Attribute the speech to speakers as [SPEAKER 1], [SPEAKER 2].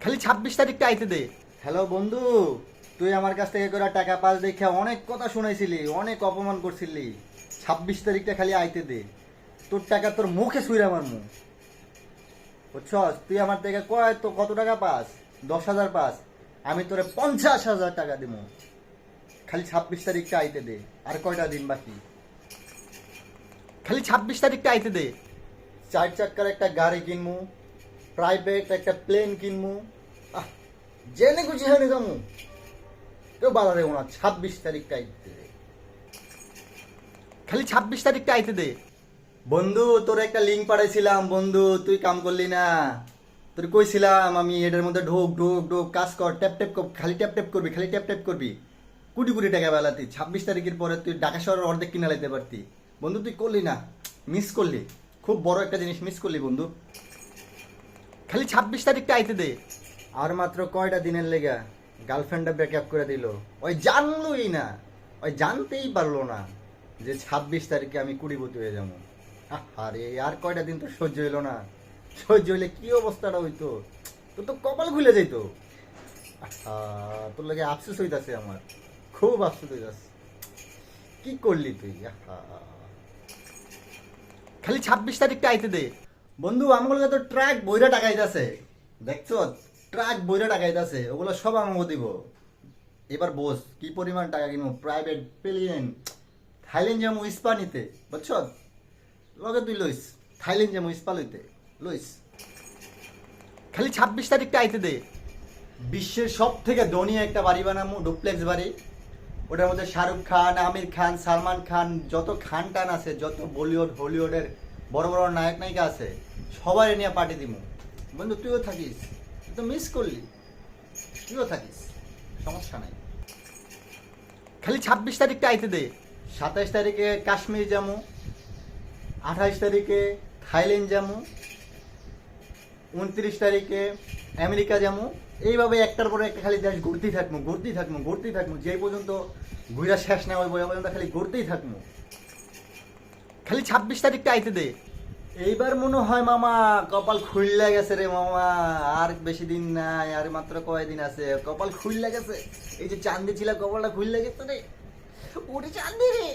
[SPEAKER 1] খালি 26 তারিখটা আইতে দে।
[SPEAKER 2] হ্যালো বন্ধু, তুই আমার কাছ থেকে করে টাকা পাস দেখে অনেক কথা শুনাইছিলি, অনেক অপমান করছিলি। 26 তারিখটা খালি আইতে দে, তোর টাকা তোর মুখে ছুঁড়ে আমার মুখ। বুঝছস, তুই আমার থেকে কয় তো কত টাকা পাস? 10,000 পাস, আমি তোরে 50,000 টাকা দিব। খালি 26 তারিখটা আইতে দে, আর কয়টা দিন বাকি?
[SPEAKER 1] খালি 26 তারিখটা আইতে দে।
[SPEAKER 2] 4 চাক্কার একটা গাড়ি কিনমু, প্রাইভেট একটা প্লেন কিনমু, জেনে খুশি হয়ে যাবো। কেউ বাধা দেবো না, 26 তারিখটা আইতে দে।
[SPEAKER 1] খালি 26 তারিখটা আইতে দে।
[SPEAKER 2] বন্ধু, তোর একটা লিঙ্ক পাঠাইছিলাম বন্ধু, তুই কাম করলি না। তোর কইছিলাম আমি এটার মধ্যে ঢোক ঢোক ঢোক, কাজ কর, ট্যাপ ট্যাপ কর, খালি ট্যাপ ট্যাপ করবি, খালি ট্যাপ ট্যাপ করবি। কোটি কোটি টাকা বেলাতি 26 তারিখের পরে তুই ঢাকা শহরের অর্ধেক কিনে লাইতে পারতি। বন্ধু তুই করলি না, মিস করলি, খুব বড় একটা জিনিস মিস করলি বন্ধু।
[SPEAKER 1] খালি 26 তারিখটা আইতে দে।
[SPEAKER 2] আর মাত্র কয়টা দিনের লেগা গার্লফ্রেন্ডটা ব্রেকআপ করে দিল। ওই জানলই না, ওই জানতেই পারলো না যে 26 তারিখে আমি কুড়িপতি হয়ে যাবো। আরে আর কয়টা দিন তো সহ্য হইলো না, সহ্য হইলে কি অবস্থাটা হইতো, তোর তো কপাল খুলে যেত। তোর লাগে আফসোস হইতাছে আমার, খুব আফসোস হইতাছে। কি করলি তুই?
[SPEAKER 1] খালি 26 তারিখটা আইতে দে।
[SPEAKER 2] বন্ধু, আমগুলো তো ট্রাক বইরা টাকাইতাছে, দেখছো? ট্রাক বইরা টাকাইতাছে, ওগুলো সব আমাকে দিব। এবার বোস কি পরিমাণ টাকা কিনবো, প্রাইভেট প্লেন, থাইল্যান্ড যাবো ইস্পানিতে, বুঝছো? লগে তুই লইস, থাইল্যান্ড যাবো ইস্পা লইতে, লইস।
[SPEAKER 1] খালি 26 তারিখটা আইতে দে।
[SPEAKER 2] বিশ্বের সব থেকে ধনী একটা বাড়ি বানাবো, ডুপ্লেক্স বাড়ি। ওটার মধ্যে শাহরুখ খান, আমির খান, সালমান খান, যত খান টান আছে, যত বলিউড হলিউডের বড় বড় নায়ক নায়িকা আছে, সবাই নিয়ে পার্টি দিব। বন্ধু তুইও থাকিস, তুই তো মিস করলি, তুইও থাকিস, সমস্যা নাই।
[SPEAKER 1] খালি 26 তারিখটা আইতে দে।
[SPEAKER 2] 27 তারিখে কাশ্মীর যাবো, 28 তারিখে থাইল্যান্ড যাবো, 29 তারিখে আমেরিকা যাবো। এইভাবে একটার পরে একটা খালি দেশ ঘুরতেই থাকবো, ঘুরতেই থাকবো, ঘুরতেই থাকবো, যে পর্যন্ত ঘুরা শেষ না হইব এ পর্যন্ত খালি ঘুরতেই থাকবো।
[SPEAKER 1] খালি 26 তারিখটা আইতে দে।
[SPEAKER 2] এইবার মনে হয় মামা কপাল খুললে গেছে রে মামা, আর বেশি দিন নাই, আর মাত্র কয়দিন আছে, কপাল খুললে গেছে। এই যে চান্দি ছিল কপালটা খুললে গেছে রে, ওরে চান্দি রে।